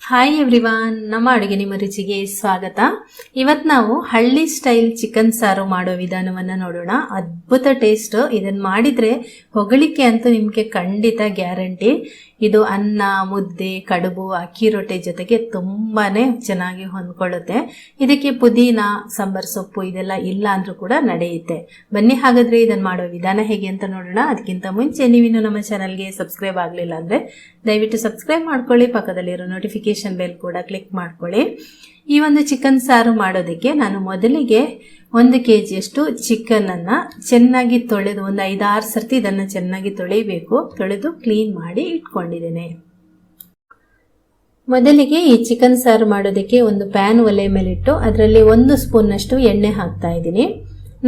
Hi everyone, ನಮ್ಮ ಅಡುಗೆ ನಿಮ್ಮ ರುಚಿಗೆ ಸ್ವಾಗತ. ಇವತ್ತು ನಾವು ಹಳ್ಳಿ ಸ್ಟೈಲ್ ಚಿಕನ್ ಸಾರು ಮಾಡೋ ವಿಧಾನವನ್ನು ನೋಡೋಣ. ಅದ್ಭುತ ಟೇಸ್ಟ್. ಇದನ್ನು ಮಾಡಿದರೆ ಹೊಗಳಿಕೆ ಅಂತೂ ನಿಮಗೆ ಖಂಡಿತ ಗ್ಯಾರಂಟಿ. ಇದು ಅನ್ನ, ಮುದ್ದೆ, ಕಡುಬು, ಅಕ್ಕಿ ರೊಟ್ಟೆ ಜೊತೆಗೆ ತುಂಬಾ ಚೆನ್ನಾಗಿ ಹೊಂದ್ಕೊಳ್ಳುತ್ತೆ. ಇದಕ್ಕೆ ಪುದೀನ, ಸಾಂಬಾರ್ ಸೊಪ್ಪು ಇದೆಲ್ಲ ಇಲ್ಲ ಅಂದರೂ ಕೂಡ ನಡೆಯುತ್ತೆ. ಬನ್ನಿ ಹಾಗಾದರೆ ಇದನ್ನು ಮಾಡೋ ವಿಧಾನ ಹೇಗೆ ಅಂತ ನೋಡೋಣ. ಅದಕ್ಕಿಂತ ಮುಂಚೆ ನೀವಿನ್ನು ನಮ್ಮ ಚಾನಲ್ಗೆ ಸಬ್ಸ್ಕ್ರೈಬ್ ಆಗಲಿಲ್ಲ ಅಂದರೆ ದಯವಿಟ್ಟು ಸಬ್ಸ್ಕ್ರೈಬ್ ಮಾಡ್ಕೊಳ್ಳಿ. ಪಕ್ಕದಲ್ಲಿರೋ ನೋಟಿಫಿಕೇಶನ್ ಬೆಲ್ ಕೂಡ ಕ್ಲಿಕ್ ಮಾಡ್ಕೊಳ್ಳಿ. ಈ ಒಂದು ಚಿಕನ್ ಸಾರು ಮಾಡೋದಕ್ಕೆ ನಾನು ಮೊದಲಿಗೆ 1 kgಯಷ್ಟು ಚಿಕನನ್ನು ಚೆನ್ನಾಗಿ ತೊಳೆದು ಒಂದು 5-6 ಸರ್ತಿ ಇದನ್ನು ಚೆನ್ನಾಗಿ ತೊಳೆಯಬೇಕು. ತೊಳೆದು ಕ್ಲೀನ್ ಮಾಡಿ ಇಟ್ಕೊಂಡಿದ್ದೇನೆ. ಮೊದಲಿಗೆ ಈ ಚಿಕನ್ ಸಾರು ಮಾಡೋದಕ್ಕೆ ಒಂದು ಪ್ಯಾನ್ ಒಲೆ ಮೇಲಿಟ್ಟು ಅದರಲ್ಲಿ 1 ಸ್ಪೂನ್ನಷ್ಟು ಎಣ್ಣೆ ಹಾಕ್ತಾ ಇದ್ದೀನಿ.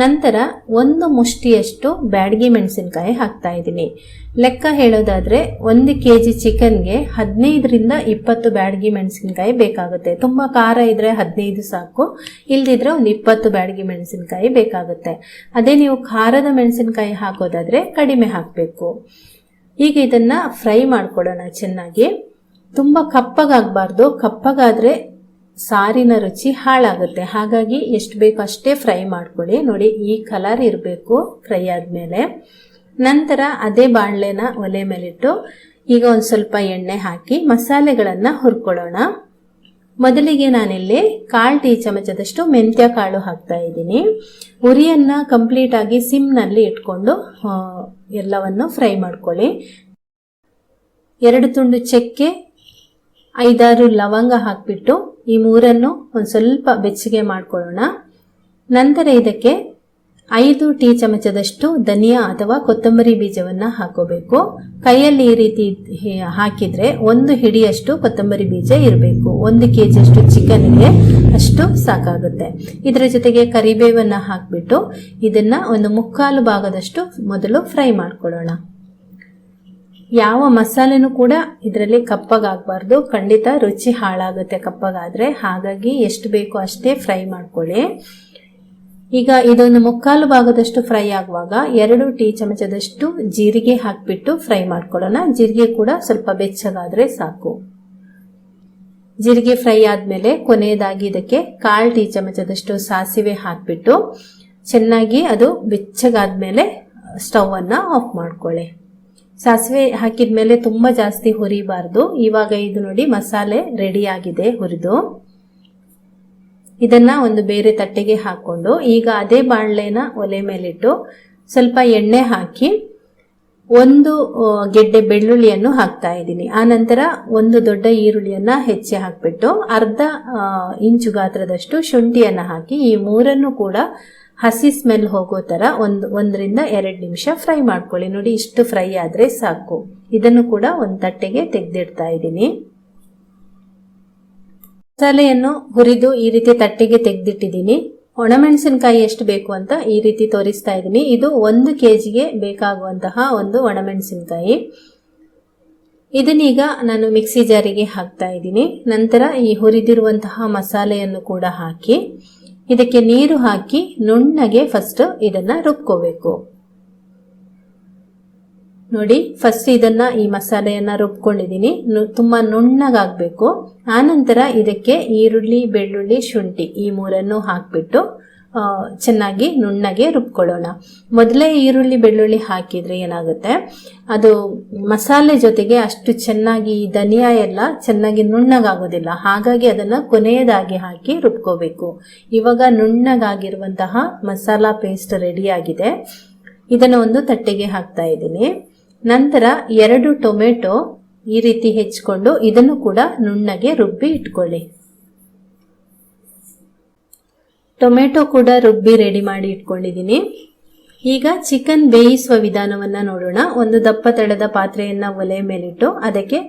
ನಂತರ 1 ಮುಷ್ಟಿಯಷ್ಟು ಬ್ಯಾಡಗಿ ಮೆಣಸಿನಕಾಯಿ ಹಾಕ್ತಾ ಇದ್ದೀನಿ. ಲೆಕ್ಕ ಹೇಳೋದಾದ್ರೆ 1 kg ಚಿಕನ್ಗೆ 15ರಿಂದ 20 ಬ್ಯಾಡಗಿ ಮೆಣಸಿನಕಾಯಿ ಬೇಕಾಗುತ್ತೆ. ತುಂಬ ಖಾರ ಇದ್ರೆ 15 ಸಾಕು, ಇಲ್ದಿದ್ರೆ ಒಂದು 20 ಬ್ಯಾಡಗಿ ಮೆಣಸಿನಕಾಯಿ ಬೇಕಾಗುತ್ತೆ. ಅದೇ ನೀವು ಖಾರದ ಮೆಣಸಿನಕಾಯಿ ಹಾಕೋದಾದ್ರೆ ಕಡಿಮೆ ಹಾಕಬೇಕು. ಈಗ ಇದನ್ನ ಫ್ರೈ ಮಾಡ್ಕೊಳ್ಳೋಣ ಚೆನ್ನಾಗಿ. ತುಂಬ ಕಪ್ಪಗಾಗಬಾರ್ದು. ಕಪ್ಪಗಾದ್ರೆ ಸಾರಿನ ರುಚಿ ಹಾಳಾಗುತ್ತೆ. ಹಾಗಾಗಿ ಎಷ್ಟು ಬೇಕು ಅಷ್ಟೇ ಫ್ರೈ ಮಾಡ್ಕೊಳ್ಳಿ. ನೋಡಿ, ಈ ಕಲರ್ ಇರಬೇಕು ಫ್ರೈ ಆದಮೇಲೆ. ನಂತರ ಅದೇ ಬಾಣಲೆನ ಒಲೆ ಮೇಲಿಟ್ಟು ಈಗ ಒಂದು ಸ್ವಲ್ಪ ಎಣ್ಣೆ ಹಾಕಿ ಮಸಾಲೆಗಳನ್ನು ಹುರ್ಕೊಳ್ಳೋಣ. ಮೊದಲಿಗೆ ನಾನಿಲ್ಲಿ 1/4 ಟೀ ಚಮಚದಷ್ಟು ಮೆಂತ್ಯ ಕಾಳು ಹಾಕ್ತಾ ಇದ್ದೀನಿ. ಉರಿಯನ್ನು ಕಂಪ್ಲೀಟ್ ಆಗಿ ಸಿಮ್ನಲ್ಲಿ ಇಟ್ಕೊಂಡು ಎಲ್ಲವನ್ನು ಫ್ರೈ ಮಾಡ್ಕೊಳ್ಳಿ. 2 ತುಂಡು ಚಕ್ಕೆ, 5-6 ಲವಂಗ ಹಾಕಿಬಿಟ್ಟು ಈ 3 ಒಂದು ಸ್ವಲ್ಪ ಬೆಚ್ಚಗೆ ಮಾಡ್ಕೊಳ್ಳೋಣ. ನಂತರ ಇದಕ್ಕೆ 5 ಟೀ ಚಮಚದಷ್ಟು ಧನಿಯಾ ಅಥವಾ ಕೊತ್ತಂಬರಿ ಬೀಜವನ್ನು ಹಾಕೋಬೇಕು. ಕೈಯಲ್ಲಿ ಈ ರೀತಿ ಹಾಕಿದರೆ 1 ಹಿಡಿಯಷ್ಟು ಕೊತ್ತಂಬರಿ ಬೀಜ ಇರಬೇಕು. 1 kgಯಷ್ಟು ಚಿಕನ್ಗೆ ಅಷ್ಟು ಸಾಕಾಗುತ್ತೆ. ಇದರ ಜೊತೆಗೆ ಕರಿಬೇವನ್ನು ಹಾಕಿಬಿಟ್ಟು ಇದನ್ನು ಒಂದು 1/4 ಭಾಗದಷ್ಟು ಮೊದಲು ಫ್ರೈ ಮಾಡ್ಕೊಳ್ಳೋಣ. ಯಾವ ಮಸಾಲೆನೂ ಕೂಡ ಇದರಲ್ಲಿ ಕಪ್ಪಗಾಗಬಾರ್ದು. ಖಂಡಿತ ರುಚಿ ಹಾಳಾಗುತ್ತೆ ಕಪ್ಪಗಾದರೆ. ಹಾಗಾಗಿ ಎಷ್ಟು ಬೇಕೋ ಅಷ್ಟೇ ಫ್ರೈ ಮಾಡ್ಕೊಳ್ಳಿ. ಈಗ ಇದೊಂದು 1/4 ಭಾಗದಷ್ಟು ಫ್ರೈ ಆಗುವಾಗ 2 ಟೀ ಚಮಚದಷ್ಟು ಜೀರಿಗೆ ಹಾಕಿಬಿಟ್ಟು ಫ್ರೈ ಮಾಡ್ಕೊಳ್ಳೋಣ. ಜೀರಿಗೆ ಕೂಡ ಸ್ವಲ್ಪ ಬೆಚ್ಚಗಾದರೆ ಸಾಕು. ಜೀರಿಗೆ ಫ್ರೈ ಆದಮೇಲೆ ಕೊನೆಯದಾಗಿ ಇದಕ್ಕೆ 1/4 ಟೀ ಚಮಚದಷ್ಟು ಸಾಸಿವೆ ಹಾಕಿಬಿಟ್ಟು ಚೆನ್ನಾಗಿ ಅದು ಬೆಚ್ಚಗಾದ್ಮೇಲೆ ಸ್ಟವನ್ನು ಆಫ್ ಮಾಡ್ಕೊಳ್ಳಿ. ಸಾಸಿವೆ ಹಾಕಿದ ಮೇಲೆ ತುಂಬ ಜಾಸ್ತಿ ಹುರಿಬಾರ್ದು. ಇವಾಗ ಇದು ನೋಡಿ ಮಸಾಲೆ ರೆಡಿ ಆಗಿದೆ ಹುರಿದು. ಇದನ್ನ ಒಂದು ಬೇರೆ ತಟ್ಟೆಗೆ ಹಾಕೊಂಡು ಈಗ ಅದೇ ಬಾಣಲೆನ ಒಲೆ ಮೇಲಿಟ್ಟು ಸ್ವಲ್ಪ ಎಣ್ಣೆ ಹಾಕಿ 1 ಗೆಡ್ಡೆ ಬೆಳ್ಳುಳ್ಳಿಯನ್ನು ಹಾಕ್ತಾ ಇದ್ದೀನಿ. ಆ ನಂತರ 1 ದೊಡ್ಡ ಈರುಳ್ಳಿಯನ್ನ ಹೆಚ್ಚಿ ಹಾಕ್ಬಿಟ್ಟು ಅರ್ಧ ಇಂಚು ಗಾತ್ರದಷ್ಟು ಶುಂಠಿಯನ್ನ ಹಾಕಿ ಈ 3 ಕೂಡ ಹಸಿ ಸ್ಮೆಲ್ ಹೋಗೋ ತರ 1-2 ನಿಮಿಷ ಫ್ರೈ ಮಾಡ್ಕೊಳ್ಳಿ. ನೋಡಿ, ಇಷ್ಟು ಫ್ರೈ ಆದ್ರೆ ಸಾಕು. ಇದನ್ನು ಕೂಡ ಒಂದು ತಟ್ಟೆಗೆ ತೆಗೆದಿಡ್ತಾ ಇದ್ದೀನಿ. ಮಸಾಲೆಯನ್ನು ಹುರಿದು ಈ ರೀತಿ ತಟ್ಟೆಗೆ ತೆಗೆದಿಟ್ಟಿದ್ದೀನಿ. ಒಣಮೆಣಸಿನಕಾಯಿ ಎಷ್ಟು ಬೇಕು ಅಂತ ಈ ರೀತಿ ತೋರಿಸ್ತಾ ಇದ್ದೀನಿ. ಇದು 1 kgಗೆ ಬೇಕಾಗುವಂತಹ ಒಂದು ಒಣಮೆಣಸಿನಕಾಯಿ. ಇದನ್ನೀಗ ನಾನು ಮಿಕ್ಸಿ ಜಾರಿಗೆ ಹಾಕ್ತಾ ಇದ್ದೀನಿ. ನಂತರ ಈ ಹುರಿದಿರುವಂತಹ ಮಸಾಲೆಯನ್ನು ಕೂಡ ಹಾಕಿ ಇದಕ್ಕೆ ನೀರು ಹಾಕಿ ನುಣ್ಣಗೆ ಫಸ್ಟ್ ಇದನ್ನ ರುಬ್ಕೋಬೇಕು. ನೋಡಿ, ಫಸ್ಟ್ ಇದನ್ನ ಈ ಮಸಾಲೆಯನ್ನ ರುಬ್ಕೊಂಡಿದ್ದೀನಿ. ತುಂಬಾ ನುಣ್ಣಗಾಗಬೇಕು. ಆನಂತರ ಇದಕ್ಕೆ ಈರುಳ್ಳಿ, ಬೆಳ್ಳುಳ್ಳಿ, ಶುಂಠಿ ಈ 3 ಹಾಕ್ಬಿಟ್ಟು ಚೆನ್ನಾಗಿ ನುಣ್ಣಗೆ ರುಬ್ಕೊಳ್ಳೋಣ. ಮೊದಲೇ ಈರುಳ್ಳಿ, ಬೆಳ್ಳುಳ್ಳಿ ಹಾಕಿದ್ರೆ ಏನಾಗುತ್ತೆ, ಅದು ಮಸಾಲೆ ಜೊತೆಗೆ ಅಷ್ಟು ಚೆನ್ನಾಗಿ ಧನಿಯಾ ಎಲ್ಲ ಚೆನ್ನಾಗಿ ನುಣ್ಣಗಾಗೋದಿಲ್ಲ. ಹಾಗಾಗಿ ಅದನ್ನ ಕೊನೆಯದಾಗಿ ಹಾಕಿ ರುಬ್ಕೋಬೇಕು. ಇವಾಗ ನುಣ್ಣಗಾಗಿರುವಂತಹ ಮಸಾಲಾ ಪೇಸ್ಟ್ ರೆಡಿಯಾಗಿದೆ. ಇದನ್ನು ಒಂದು ತಟ್ಟೆಗೆ ಹಾಕ್ತಾ ಇದ್ದೀನಿ. ನಂತರ 2 ಟೊಮೆಟೊ ಈ ರೀತಿ ಹೆಚ್ಚಿಕೊಂಡು ಇದನ್ನು ಕೂಡ ನುಣ್ಣಗೆ ರುಬ್ಬಿ ಇಟ್ಕೊಳ್ಳಿ. ಟೊಮೆಟೊ ಕೂಡ ರುಬ್ಬಿ ರೆಡಿ ಮಾಡಿ ಇಟ್ಕೊಂಡಿದ್ದೀನಿ. ಈಗ ಚಿಕನ್ ಬೇಯಿಸುವ ವಿಧಾನವನ್ನ ನೋಡೋಣ. ಒಂದು ದಪ್ಪ ತಳದ ಪಾತ್ರೆಯನ್ನ ಒಲೆ ಮೇಲಿಟ್ಟು ಅದಕ್ಕೆ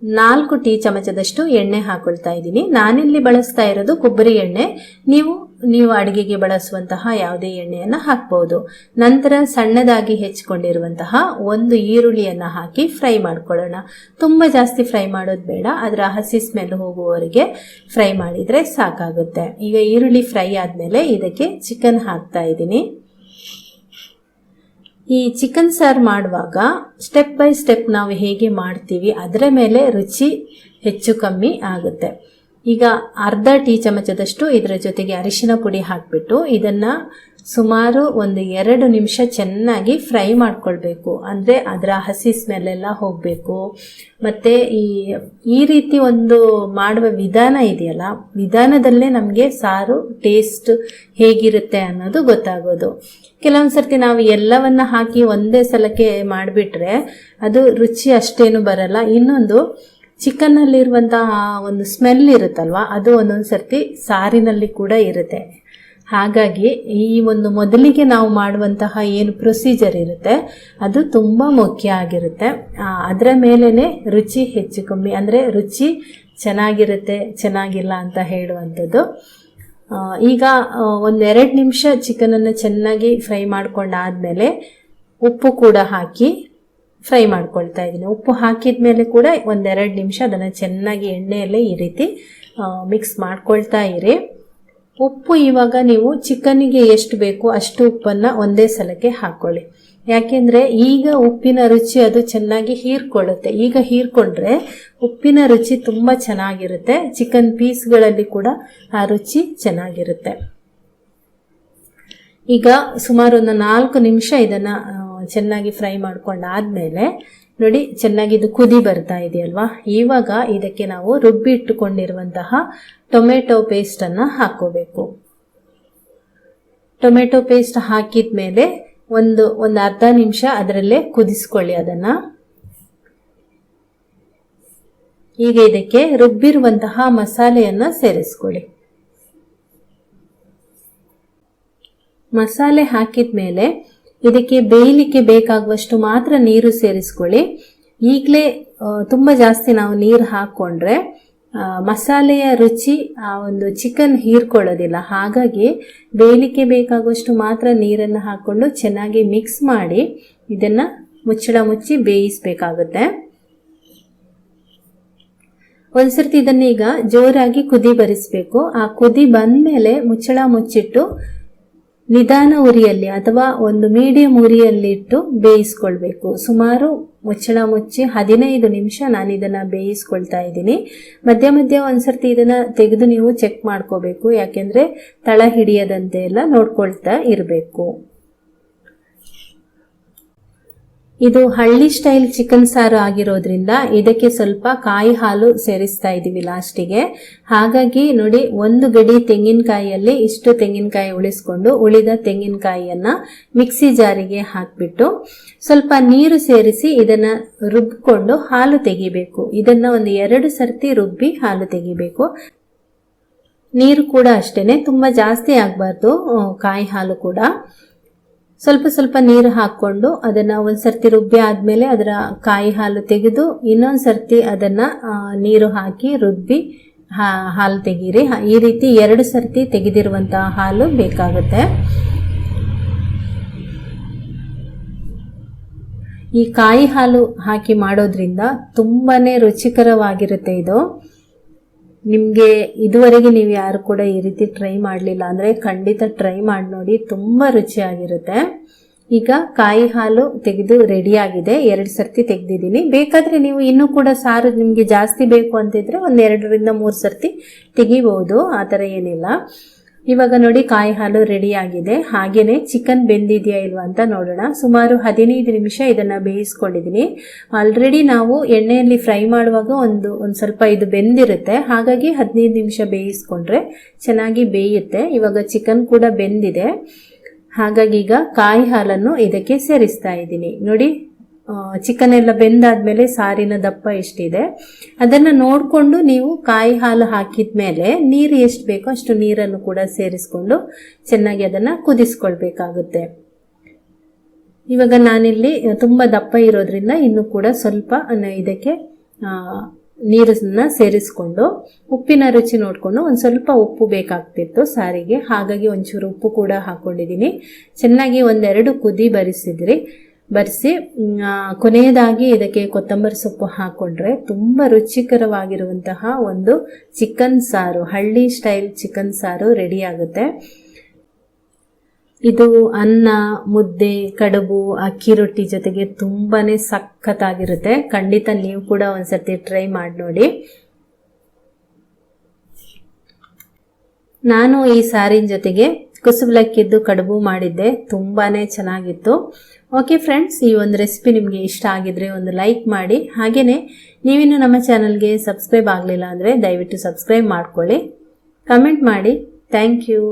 4 ಟೀ ಚಮಚದಷ್ಟು ಎಣ್ಣೆ ಹಾಕೊಳ್ತಾ ಇದ್ದೀನಿ. ನಾನಿಲ್ಲಿ ಬಳಸ್ತಾ ಇರೋದು ಕೊಬ್ಬರಿ ಎಣ್ಣೆ. ನೀವು ಅಡಿಗೆಗೆ ಬಳಸುವಂತಹ ಯಾವುದೇ ಎಣ್ಣೆಯನ್ನ ಹಾಕಬಹುದು. ನಂತರ ಸಣ್ಣದಾಗಿ ಹೆಚ್ಚಿಕೊಂಡಿರುವಂತಹ 1 ಈರುಳ್ಳಿಯನ್ನ ಹಾಕಿ ಫ್ರೈ ಮಾಡ್ಕೊಳ್ಳೋಣ. ತುಂಬ ಜಾಸ್ತಿ ಫ್ರೈ ಮಾಡೋದು ಬೇಡ. ಅದರ ಹಸಿ ಸ್ಮೆಲ್ ಹೋಗುವವರೆಗೆ ಫ್ರೈ ಮಾಡಿದ್ರೆ ಸಾಕಾಗುತ್ತೆ. ಈಗ ಈರುಳ್ಳಿ ಫ್ರೈ ಆದ್ಮೇಲೆ ಇದಕ್ಕೆ ಚಿಕನ್ ಹಾಕ್ತಾ ಇದ್ದೀನಿ. ಈ ಚಿಕನ್ ಸಾರು ಮಾಡುವಾಗ ಸ್ಟೆಪ್ ಬೈ ಸ್ಟೆಪ್ ನಾವು ಹೇಗೆ ಮಾಡ್ತೀವಿ ಅದರ ಮೇಲೆ ರುಚಿ ಹೆಚ್ಚು ಕಮ್ಮಿ ಆಗುತ್ತೆ. ಈಗ ಅರ್ಧ ಟೀ ಚಮಚದಷ್ಟು ಇದರ ಜೊತೆಗೆ ಅರಿಶಿನ ಪುಡಿ ಹಾಕಿಬಿಟ್ಟು ಇದನ್ನು ಸುಮಾರು ಒಂದು 2 ನಿಮಿಷ ಚೆನ್ನಾಗಿ ಫ್ರೈ ಮಾಡ್ಕೊಳ್ಬೇಕು. ಅಂದರೆ ಅದರ ಹಸಿ ಸ್ಮೆಲ್ಲೆಲ್ಲ ಹೋಗಬೇಕು. ಮತ್ತು ಈ ರೀತಿ ಒಂದು ಮಾಡುವ ವಿಧಾನ ಇದೆಯಲ್ಲ, ವಿಧಾನದಲ್ಲೇ ನಮಗೆ ಸಾರು ಟೇಸ್ಟ್ ಹೇಗಿರುತ್ತೆ ಅನ್ನೋದು ಗೊತ್ತಾಗೋದು. ಕೆಲವೊಂದು ಸರ್ತಿ ನಾವು ಎಲ್ಲವನ್ನ ಹಾಕಿ ಒಂದೇ ಸಲಕ್ಕೆ ಮಾಡಿಬಿಟ್ರೆ ಅದು ರುಚಿ ಅಷ್ಟೇನು ಬರಲ್ಲ. ಇನ್ನೊಂದು ಚಿಕನ್ನಲ್ಲಿರುವಂತಹ ಒಂದು ಸ್ಮೆಲ್ ಇರುತ್ತಲ್ವ, ಅದು ಒಂದೊಂದು ಸರ್ತಿ ಸಾರಿನಲ್ಲಿ ಕೂಡ ಇರುತ್ತೆ. ಹಾಗಾಗಿ ಈ ಒಂದು ಮೊದಲಿಗೆ ನಾವು ಮಾಡುವಂತಹ ಏನು ಪ್ರೊಸೀಜರ್ ಇರುತ್ತೆ ಅದು ತುಂಬ ಮುಖ್ಯ ಆಗಿರುತ್ತೆ. ಅದರ ಮೇಲೇ ರುಚಿ ಹೆಚ್ಚು ಕಮ್ಮಿ, ಅಂದರೆ ರುಚಿ ಚೆನ್ನಾಗಿರುತ್ತೆ ಚೆನ್ನಾಗಿಲ್ಲ ಅಂತ ಹೇಳುವಂಥದ್ದು. ಈಗ ಒಂದು 2 ನಿಮಿಷ ಚಿಕನನ್ನು ಚೆನ್ನಾಗಿ ಫ್ರೈ ಮಾಡ್ಕೊಂಡಾದ್ಮೇಲೆ ಉಪ್ಪು ಕೂಡ ಹಾಕಿ ಫ್ರೈ ಮಾಡ್ಕೊಳ್ತಾ ಇದ್ದೀನಿ. ಉಪ್ಪು ಹಾಕಿದ ಮೇಲೆ ಕೂಡ ಒಂದು 2 ನಿಮಿಷ ಅದನ್ನು ಚೆನ್ನಾಗಿ ಎಣ್ಣೆಯಲ್ಲೇ ಈ ರೀತಿ ಮಿಕ್ಸ್ ಮಾಡ್ಕೊಳ್ತಾ ಇರಿ. ಉಪ್ಪು ಇವಾಗ ನೀವು ಚಿಕನ್ನಿಗೆ ಎಷ್ಟು ಬೇಕು ಅಷ್ಟು ಉಪ್ಪನ್ನು ಒಂದೇ ಸಲಕ್ಕೆ ಹಾಕ್ಕೊಳ್ಳಿ. ಯಾಕೆಂದರೆ ಈಗ ಉಪ್ಪಿನ ರುಚಿ ಅದು ಚೆನ್ನಾಗಿ ಹೀರ್ಕೊಳ್ಳುತ್ತೆ. ಈಗ ಹೀರ್ಕೊಂಡ್ರೆ ಉಪ್ಪಿನ ರುಚಿ ತುಂಬ ಚೆನ್ನಾಗಿರುತ್ತೆ. ಚಿಕನ್ ಪೀಸ್ಗಳಲ್ಲಿ ಕೂಡ ಆ ರುಚಿ ಚೆನ್ನಾಗಿರುತ್ತೆ. ಈಗ ಸುಮಾರು ಒಂದು 4 ನಿಮಿಷ ಇದನ್ನು ಚೆನ್ನಾಗಿ ಫ್ರೈ ಮಾಡ್ಕೊಂಡಾದ್ಮೇಲೆ ನೋಡಿ ಚೆನ್ನಾಗಿ ಇದು ಕುದಿ ಬರ್ತಾ ಇದೆಯಲ್ವಾ. ಇವಾಗ ಇದಕ್ಕೆ ನಾವು ರುಬ್ಬಿ ಇಟ್ಟುಕೊಂಡಿರುವಂತಹ ಟೊಮೆಟೊ ಪೇಸ್ಟನ್ನು ಹಾಕ್ಕೋಬೇಕು. ಟೊಮೆಟೊ ಪೇಸ್ಟ್ ಹಾಕಿದ ಮೇಲೆ ಒಂದು ಅರ್ಧ ನಿಮಿಷ ಅದರಲ್ಲೇ ಕುದಿಸ್ಕೊಳ್ಳಿ ಅದನ್ನು. ಈಗ ಇದಕ್ಕೆ ರುಬ್ಬಿರುವಂತಹ ಮಸಾಲೆಯನ್ನು ಸೇರಿಸ್ಕೊಳ್ಳಿ. ಮಸಾಲೆ ಹಾಕಿದ ಮೇಲೆ ಇದಕ್ಕೆ ಬೇಯಲಿಕ್ಕೆ ಬೇಕಾಗುವಷ್ಟು ಮಾತ್ರ ನೀರು ಸೇರಿಸ್ಕೊಳ್ಳಿ. ಈಗಲೇ ತುಂಬ ಜಾಸ್ತಿ ನಾವು ನೀರು ಹಾಕ್ಕೊಂಡ್ರೆ ಮಸಾಲೆಯ ರುಚಿ ಆ ಒಂದು ಚಿಕನ್ ಹೀರ್ಕೊಳ್ಳೋದಿಲ್ಲ. ಹಾಗಾಗಿ ಬೇಯಲಿಕ್ಕೆ ಬೇಕಾಗುವಷ್ಟು ಮಾತ್ರ ನೀರನ್ನು ಹಾಕ್ಕೊಂಡು ಚೆನ್ನಾಗಿ ಮಿಕ್ಸ್ ಮಾಡಿ ಇದನ್ನು ಮುಚ್ಚಳ ಮುಚ್ಚಿ ಬೇಯಿಸಬೇಕಾಗುತ್ತೆ. ಒಂದ್ಸರ್ತಿ ಇದನ್ನೀಗ ಜೋರಾಗಿ ಕುದಿ ಬರಿಸಬೇಕು. ಆ ಕುದಿ ಬಂದಮೇಲೆ ಮುಚ್ಚಳ ಮುಚ್ಚಿಟ್ಟು ನಿಧಾನ ಉರಿಯಲ್ಲಿ ಅಥವಾ ಒಂದು ಮೀಡಿಯಂ ಉರಿಯಲ್ಲಿ ಇಟ್ಟು ಬೇಯಿಸ್ಕೊಳ್ಬೇಕು. ಸುಮಾರು ಮುಚ್ಚಳ ಮುಚ್ಚಿ 15 ನಿಮಿಷ ನಾನು ಇದನ್ನು ಬೇಯಿಸ್ಕೊಳ್ತಾ ಇದ್ದೀನಿ. ಮಧ್ಯ ಮಧ್ಯ ಒಂದ್ಸರ್ತಿ ಇದನ್ನು ತೆಗೆದು ನೀವು ಚೆಕ್ ಮಾಡ್ಕೋಬೇಕು. ಯಾಕೆಂದರೆ ತಳ ಹಿಡಿಯದಂತೆ ಎಲ್ಲ ನೋಡ್ಕೊಳ್ತಾ ಇರಬೇಕು. ಇದು ಹಳ್ಳಿ ಸ್ಟೈಲ್ ಚಿಕನ್ ಸಾರು ಆಗಿರೋದ್ರಿಂದ ಇದಕ್ಕೆ ಸ್ವಲ್ಪ ಕಾಯಿ ಹಾಲು ಸೇರಿಸ್ತಾ ಇದ್ದೀವಿ ಲಾಸ್ಟಿಗೆ. ಹಾಗಾಗಿ ನೋಡಿ, 1 ಗಡಿ ತೆಂಗಿನಕಾಯಿಯಲ್ಲಿ ಇಷ್ಟು ತೆಂಗಿನಕಾಯಿ ಉಳಿಸ್ಕೊಂಡು ಉಳಿದ ತೆಂಗಿನಕಾಯಿಯನ್ನ ಮಿಕ್ಸಿ ಜಾರಿಗೆ ಹಾಕ್ಬಿಟ್ಟು ಸ್ವಲ್ಪ ನೀರು ಸೇರಿಸಿ ಇದನ್ನ ರುಬ್ಕೊಂಡು ಹಾಲು ತೆಗಿಬೇಕು. ಇದನ್ನ ಒಂದು 2 ಸರ್ತಿ ರುಬ್ಬಿ ಹಾಲು ತೆಗಿಬೇಕು. ನೀರು ಕೂಡ ಅಷ್ಟೇನೆ, ತುಂಬಾ ಜಾಸ್ತಿ ಆಗಬಾರ್ದು. ಕಾಯಿ ಹಾಲು ಕೂಡ ಸ್ವಲ್ಪ ಸ್ವಲ್ಪ ನೀರು ಹಾಕ್ಕೊಂಡು ಅದನ್ನ ಒಂದ್ಸರ್ತಿ ರುಬ್ಬಿ ಆದ್ಮೇಲೆ ಅದರ ಕಾಯಿ ಹಾಲು ತೆಗೆದು ಇನ್ನೊಂದು ಸರ್ತಿ ಅದನ್ನ ನೀರು ಹಾಕಿ ರುಬ್ಬಿ ಹಾಲು ತೆಗೀರಿ. ಈ ರೀತಿ 2 ಸರ್ತಿ ತೆಗೆದಿರುವಂತಹ ಹಾಲು ಬೇಕಾಗುತ್ತೆ. ಈ ಕಾಯಿ ಹಾಲು ಹಾಕಿ ಮಾಡೋದ್ರಿಂದ ತುಂಬಾನೇ ರುಚಿಕರವಾಗಿರುತ್ತೆ ಇದು. ನಿಮಗೆ ಇದುವರೆಗೆ ನೀವು ಯಾರು ಕೂಡ ಈ ರೀತಿ ಟ್ರೈ ಮಾಡಲಿಲ್ಲ ಅಂದರೆ ಖಂಡಿತ ಟ್ರೈ ಮಾಡಿ ನೋಡಿ, ತುಂಬ ರುಚಿಯಾಗಿರುತ್ತೆ. ಈಗ ಕಾಯಿ ಹಾಲು ತೆಗೆದು ರೆಡಿಯಾಗಿದೆ. 2 ಸರ್ತಿ ತೆಗೆದಿದ್ದೀನಿ. ಬೇಕಾದರೆ ನೀವು ಇನ್ನೂ ಕೂಡ ಸಾರು ನಿಮಗೆ ಜಾಸ್ತಿ ಬೇಕು ಅಂತಿದ್ರೆ ಒಂದು 2 ರಿಂದ 3 ಸರ್ತಿ ತೆಗಿಬಹುದು, ಆ ಥರ ಏನಿಲ್ಲ. ಇವಾಗ ನೋಡಿ ಕಾಯಿ ಹಾಲು ರೆಡಿಯಾಗಿದೆ. ಹಾಗೇನೆ ಚಿಕನ್ ಬೆಂದಿದೆಯಾ ಇಲ್ವಾ ಅಂತ ನೋಡೋಣ. ಸುಮಾರು 15 ನಿಮಿಷ ಇದನ್ನ ಬೇಯಿಸ್ಕೊಂಡಿದ್ದೀನಿ. ಆಲ್ರೆಡಿ ನಾವು ಎಣ್ಣೆಯಲ್ಲಿ ಫ್ರೈ ಮಾಡುವಾಗ ಒಂದು ಸ್ವಲ್ಪ ಇದು ಬೆಂದಿರುತ್ತೆ. ಹಾಗಾಗಿ 15 ನಿಮಿಷ ಬೇಯಿಸ್ಕೊಂಡ್ರೆ ಚೆನ್ನಾಗಿ ಬೇಯುತ್ತೆ. ಇವಾಗ ಚಿಕನ್ ಕೂಡ ಬೆಂದಿದೆ. ಹಾಗಾಗಿ ಈಗ ಕಾಯಿ ಹಾಲನ್ನು ಇದಕ್ಕೆ ಸೇರಿಸ್ತಾ ಇದ್ದೀನಿ. ನೋಡಿ, ಚಿಕನ್ ಎಲ್ಲ ಬೆಂದಾದ್ಮೇಲೆ ಸಾರಿನ ದಪ್ಪ ಎಷ್ಟಿದೆ ಅದನ್ನು ನೋಡಿಕೊಂಡು ನೀವು ಕಾಯಿ ಹಾಲು ಹಾಕಿದ ಮೇಲೆ ನೀರು ಎಷ್ಟು ಬೇಕೋ ಅಷ್ಟು ನೀರನ್ನು ಕೂಡ ಸೇರಿಸ್ಕೊಂಡು ಚೆನ್ನಾಗಿ ಅದನ್ನು ಕುದಿಸ್ಕೊಳ್ಬೇಕಾಗುತ್ತೆ. ಇವಾಗ ನಾನಿಲ್ಲಿ ತುಂಬ ದಪ್ಪ ಇರೋದ್ರಿಂದ ಇನ್ನು ಕೂಡ ಸ್ವಲ್ಪ ಇದಕ್ಕೆ ನೀರನ್ನ ಸೇರಿಸ್ಕೊಂಡು ಉಪ್ಪಿನ ರುಚಿ ನೋಡಿಕೊಂಡು ಒಂದು ಸ್ವಲ್ಪ ಉಪ್ಪು ಬೇಕಾಗ್ತಿತ್ತು ಸಾರಿಗೆ. ಹಾಗಾಗಿ ಒಂಚೂರು ಉಪ್ಪು ಕೂಡ ಹಾಕ್ಕೊಂಡಿದ್ದೀನಿ. ಚೆನ್ನಾಗಿ 1-2 ಕುದಿ ಬರಿಸಿ ಕೊನೆಯದಾಗಿ ಇದಕ್ಕೆ ಕೊತ್ತಂಬರಿ ಸೊಪ್ಪು ಹಾಕೊಂಡ್ರೆ ತುಂಬ ರುಚಿಕರವಾಗಿರುವಂತಹ ಒಂದು ಚಿಕನ್ ಸಾರು, ಹಳ್ಳಿ ಸ್ಟೈಲ್ ಚಿಕನ್ ಸಾರು ರೆಡಿ ಆಗುತ್ತೆ. ಇದು ಅನ್ನ, ಮುದ್ದೆ, ಕಡುಬು, ಅಕ್ಕಿ ರೊಟ್ಟಿ ಜೊತೆಗೆ ತುಂಬಾನೇ ಸಖತ್ತಾಗಿರುತ್ತೆ. ಖಂಡಿತ ನೀವು ಕೂಡ ಒಂದ್ಸರ್ತಿ ಟ್ರೈ ಮಾಡಿ ನೋಡಿ. ನಾನು ಈ ಸಾರಿನ ಜೊತೆಗೆ ಕುಸುಬಲಕ್ಕಿದ್ದು ಕಡುಬು ಮಾಡಿದ್ದೆ, ತುಂಬಾನೇ ಚೆನ್ನಾಗಿತ್ತು. ಓಕೆ ಫ್ರೆಂಡ್ಸ್, ಈ ಒಂದು ರೆಸಿಪಿ ನಿಮಗೆ ಇಷ್ಟ ಆಗಿದ್ರೆ ಒಂದು ಲೈಕ್ ಮಾಡಿ. ಹಾಗೇನೆ ನೀವಿನ್ನು ನಮ್ಮ ಚಾನಲ್ಗೆ ಸಬ್ಸ್ಕ್ರೈಬ್ ಆಗಲಿಲ್ಲ ಅಂದರೆ ದಯವಿಟ್ಟು ಸಬ್ಸ್ಕ್ರೈಬ್ ಮಾಡ್ಕೊಳ್ಳಿ, ಕಮೆಂಟ್ ಮಾಡಿ. Thank you.